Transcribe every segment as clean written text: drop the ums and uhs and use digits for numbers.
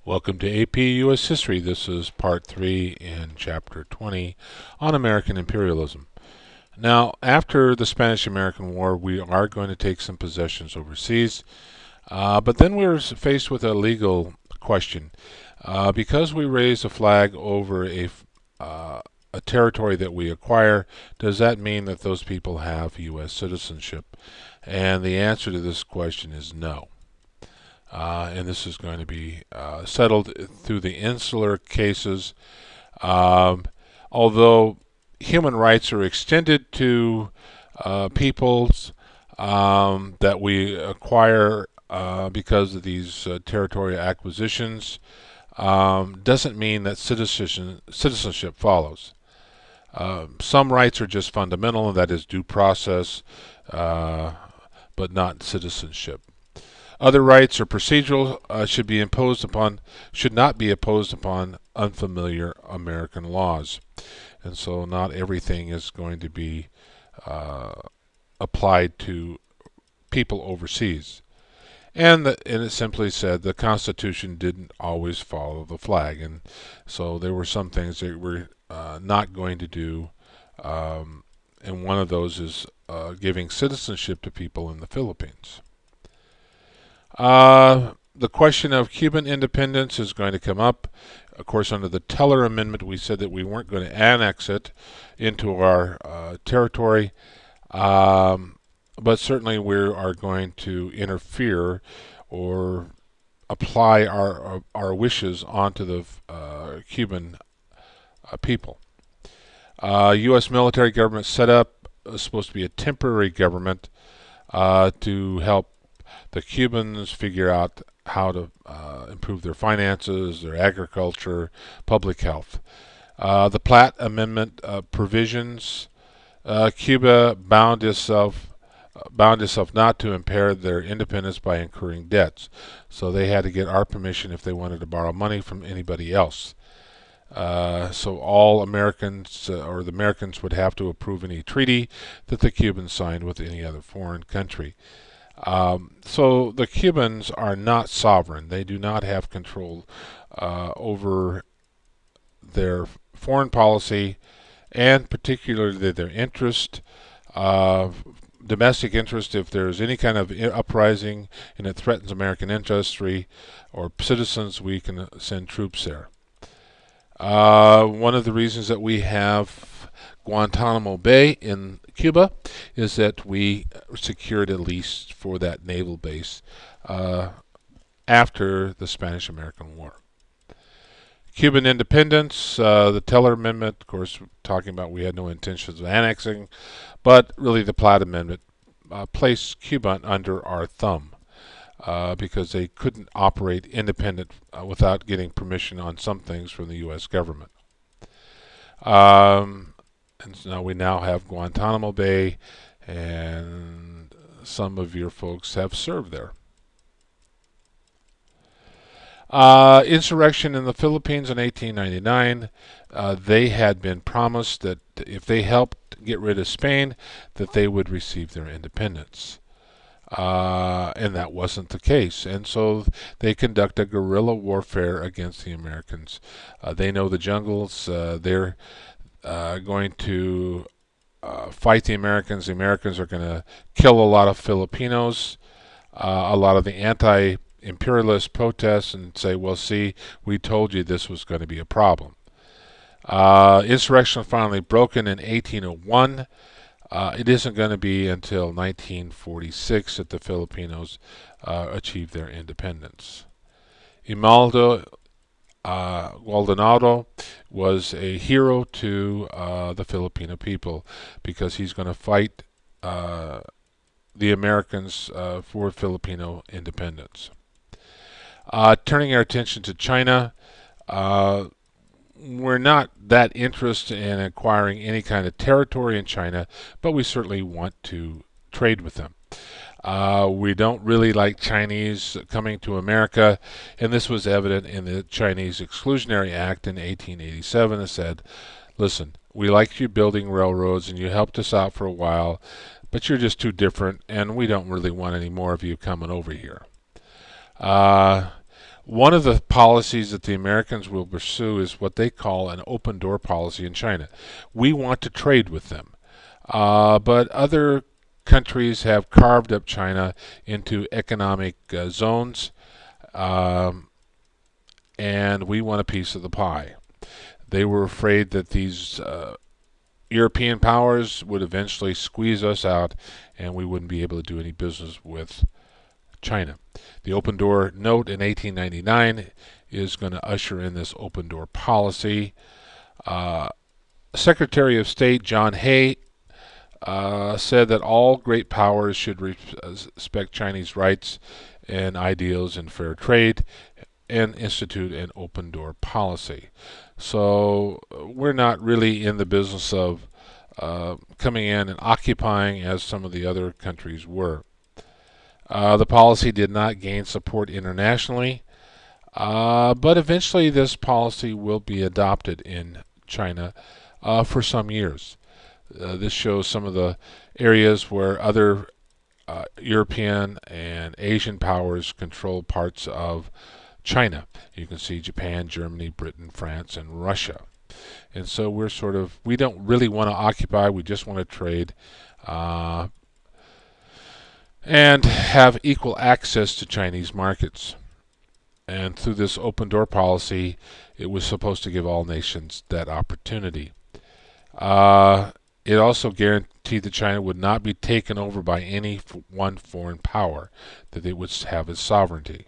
Welcome to AP U.S. History. This is Part 3 in Chapter 20 on American imperialism. Now, after the Spanish-American War, we are going to take some possessions overseas, but then we're faced with a legal question. Because we raise a flag over a territory that we acquire, does that mean that those people have U.S. citizenship? And the answer to this question is no. And this is going to be settled through the insular cases. Although human rights are extended to peoples that we acquire because of these territorial acquisitions, doesn't mean that citizenship follows. Some rights are just fundamental, and that is due process, but not citizenship. Other rights or procedural should not be imposed upon unfamiliar American laws, and so not everything is going to be applied to people overseas. And it simply said the Constitution didn't always follow the flag, and so there were some things that we're not going to do, and one of those is giving citizenship to people in the Philippines. The question of Cuban independence is going to come up. Of course, under the Teller Amendment, we said that we weren't going to annex it into our territory, but certainly we are going to interfere or apply our wishes onto the Cuban people. U.S. military government set up is supposed to be a temporary government to help the Cubans figure out how to improve their finances, their agriculture, public health. The Platt Amendment provisions, Cuba bound itself not to impair their independence by incurring debts. So they had to get our permission if they wanted to borrow money from anybody else. So all Americans, or the Americans, would have to approve any treaty that the Cubans signed with any other foreign country. So the Cubans are not sovereign. They do not have control over their foreign policy, and particularly their interest, domestic interest. If there's any kind of uprising and it threatens American industry or citizens, we can send troops there. One of the reasons that we have Guantanamo Bay in Cuba is that we secured a lease for that naval base after the Spanish-American War. Cuban independence, the Teller Amendment, of course, talking about we had no intentions of annexing, but really the Platt Amendment placed Cuba under our thumb because they couldn't operate independent without getting permission on some things from the U.S. government. And so we now have Guantanamo Bay, and some of your folks have served there. Insurrection in the Philippines in 1899. They had been promised that if they helped get rid of Spain, that they would receive their independence. And that wasn't the case. And so they conduct a guerrilla warfare against the Americans. They know the jungles. They're going to fight the Americans. The Americans are going to kill a lot of Filipinos. A lot of the anti-imperialist protests and say, well, see, we told you this was going to be a problem. Insurrection finally broken in 1801. It isn't going to be until 1946 that the Filipinos achieve their independence. Imelda Maldonado was a hero to the Filipino people because he's going to fight the Americans for Filipino independence. Turning our attention to China, we're not that interested in acquiring any kind of territory in China, but we certainly want to trade with them. We don't really like Chinese coming to America, and this was evident in the Chinese Exclusionary Act in 1887 that said, listen, we like you building railroads and you helped us out for a while, but you're just too different and we don't really want any more of you coming over here. One of the policies that the Americans will pursue is what they call an open door policy in China. We want to trade with them. But other countries have carved up China into economic zones, um, and we want a piece of the pie. They were afraid that these European powers would eventually squeeze us out, and we wouldn't be able to do any business with China. The open door note in 1899 is going to usher in this open door policy. Uh, Secretary of State John Hay said that all great powers should respect Chinese rights and ideals in fair trade and institute an open door policy. So we're not really in the business of coming in and occupying as some of the other countries were. The policy did not gain support internationally, but eventually this policy will be adopted in China for some years. This shows some of the areas where other European and Asian powers control parts of China. You can see Japan, Germany, Britain, France, and Russia. And so we don't really want to occupy, we just want to trade and have equal access to Chinese markets. And through this open door policy, it was supposed to give all nations that opportunity. It also guaranteed that China would not be taken over by any one foreign power, that they would have its sovereignty.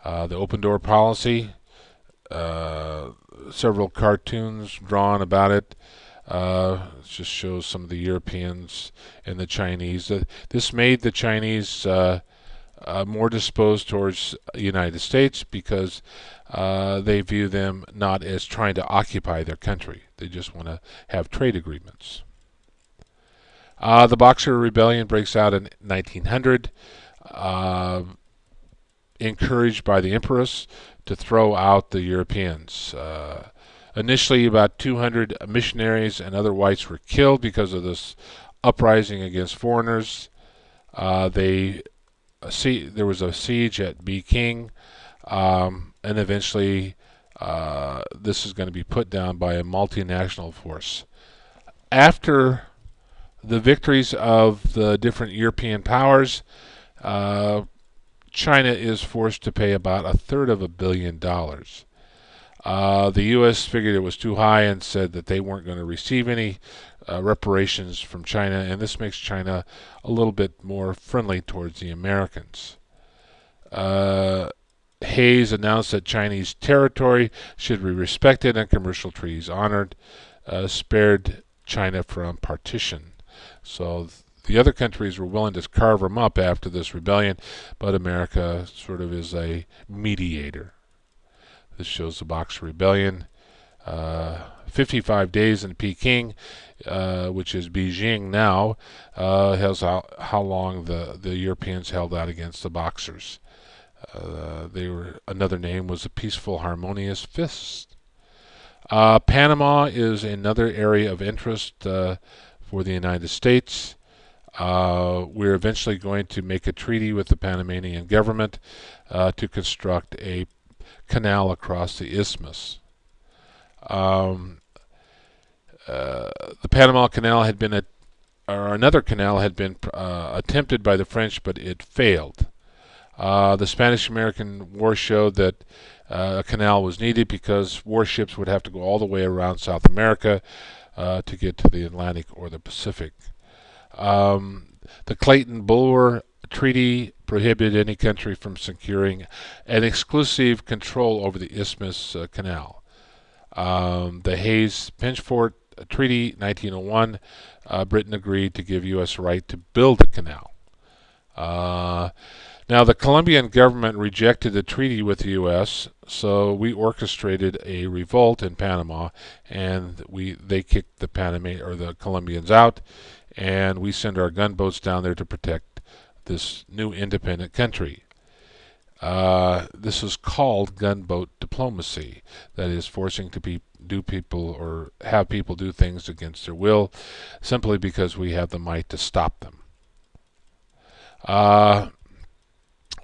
The open door policy, several cartoons drawn about it. It just shows some of the Europeans and the Chinese. This made the Chinese more disposed towards the United States because they view them not as trying to occupy their country. They just want to have trade agreements. The Boxer Rebellion breaks out in 1900, encouraged by the Empress to throw out the Europeans. Initially, about 200 missionaries and other whites were killed because of this uprising against foreigners. There was a siege at Peking, and eventually this is going to be put down by a multinational force. After the victories of the different European powers, China is forced to pay about $1/3 billion. The U.S. figured it was too high and said that they weren't going to receive any reparations from China, and this makes China a little bit more friendly towards the Americans. Hayes announced that Chinese territory should be respected and commercial treaties honored, spared China from partition. So the other countries were willing to carve them up after this rebellion, but America sort of is a mediator. This shows the Boxer Rebellion. 55 days in Peking, which is Beijing now, has how long the Europeans held out against the Boxers. Another name was the Peaceful Harmonious Fist. Panama is another area of interest for the United States. We're eventually going to make a treaty with the Panamanian government to construct a canal across the isthmus. The Panama Canal had been another canal had been attempted by the French, but it failed. The Spanish-American War showed that a canal was needed because warships would have to go all the way around South America to get to the Atlantic or the Pacific. The Clayton-Bulwer Treaty prohibited any country from securing an exclusive control over the Isthmus Canal. The Hayes-Pinchfort Treaty, 1901, Britain agreed to give U.S. right to build the canal. Now, the Colombian government rejected the treaty with the U.S., so we orchestrated a revolt in Panama, and they kicked the Colombians out, and we sent our gunboats down there to protect this new independent country. This is called gunboat diplomacy. That is, forcing to have people do things against their will, simply because we have the might to stop them.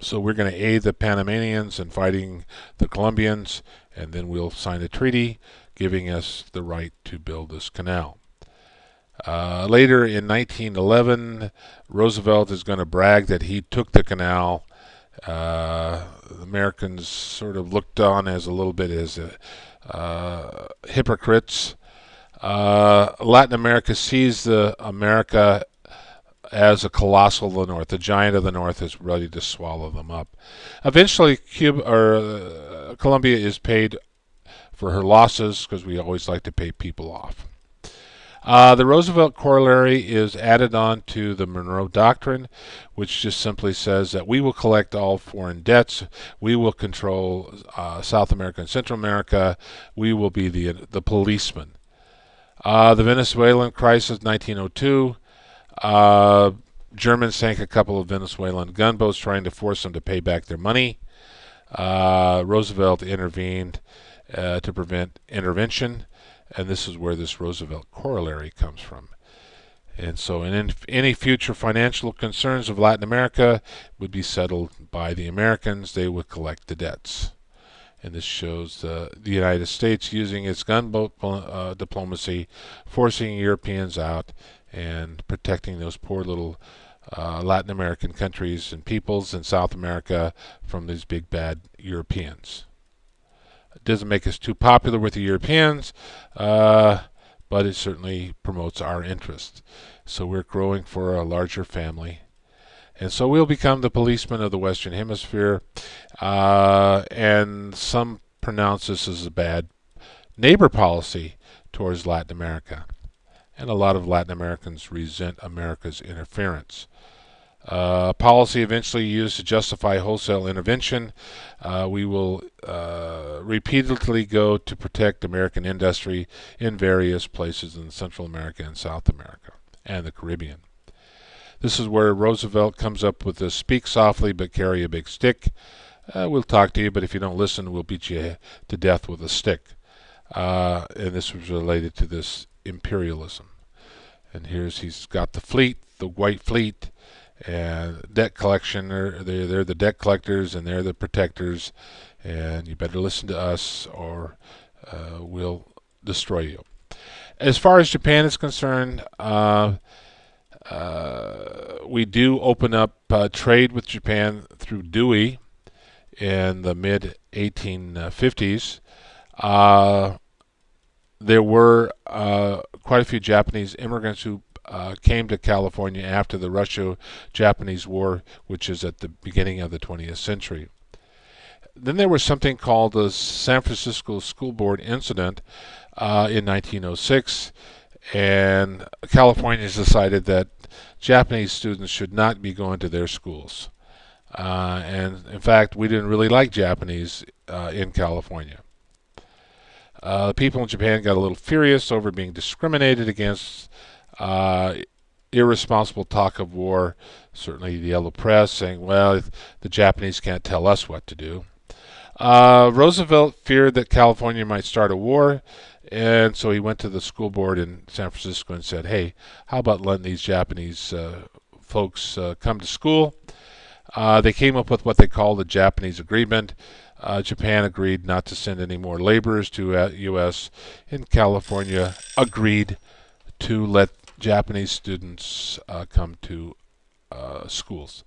So we're going to aid the Panamanians in fighting the Colombians, and then we'll sign a treaty giving us the right to build this canal. Later in 1911, Roosevelt is going to brag that he took the canal. The Americans sort of looked on as a little bit as hypocrites. Latin America sees the America as a colossal of the north. The giant of the north is ready to swallow them up. Eventually, Colombia is paid for her losses, because we always like to pay people off. The Roosevelt Corollary is added on to the Monroe Doctrine, which just simply says that we will collect all foreign debts, we will control South America and Central America, we will be the policeman. The Venezuelan crisis, 1902. Germans sank a couple of Venezuelan gunboats trying to force them to pay back their money. Roosevelt intervened to prevent intervention, and this is where this Roosevelt Corollary comes from. And so any future financial concerns of Latin America would be settled by the Americans. They would collect the debts. And this shows the United States using its gunboat diplomacy, forcing Europeans out and protecting those poor little Latin American countries and peoples in South America from these big bad Europeans. It doesn't make us too popular with the Europeans, but it certainly promotes our interest. So we're growing for a larger family. And so we'll become the policemen of the Western Hemisphere. And some pronounce this as a bad neighbor policy towards Latin America. And a lot of Latin Americans resent America's interference. Policy eventually used to justify wholesale intervention. We will repeatedly go to protect American industry in various places in Central America and South America and the Caribbean. This is where Roosevelt comes up with this: speak softly but carry a big stick. We'll talk to you, but if you don't listen, we'll beat you to death with a stick. And this was related to this imperialism. And he's got the fleet, the White Fleet, and debt collection. They're the debt collectors, and they're the protectors. And you better listen to us, or we'll destroy you. As far as Japan is concerned, we do open up trade with Japan through Dewey in the mid-1850s. There were quite a few Japanese immigrants who came to California after the Russo-Japanese War, which is at the beginning of the 20th century. Then there was something called the San Francisco School Board Incident in 1906, and Californians decided that Japanese students should not be going to their schools. And in fact, we didn't really like Japanese in California. People in Japan got a little furious over being discriminated against, irresponsible talk of war, certainly the yellow press saying, well, the Japanese can't tell us what to do. Roosevelt feared that California might start a war, and so he went to the school board in San Francisco and said, hey, how about letting these Japanese folks come to school? They came up with what they called the Japanese Agreement. Japan agreed not to send any more laborers to U.S., and California agreed to let Japanese students come to schools.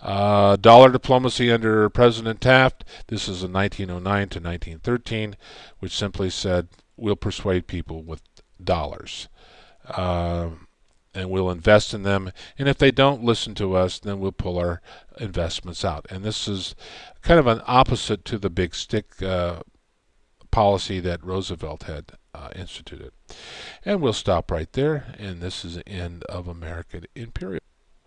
Dollar diplomacy under President Taft. This is in 1909 to 1913, which simply said we'll persuade people with dollars, and we'll invest in them. And if they don't listen to us, then we'll pull our investments out. And this is kind of an opposite to the big stick policy that Roosevelt had instituted. And we'll stop right there. And this is the end of American imperialism.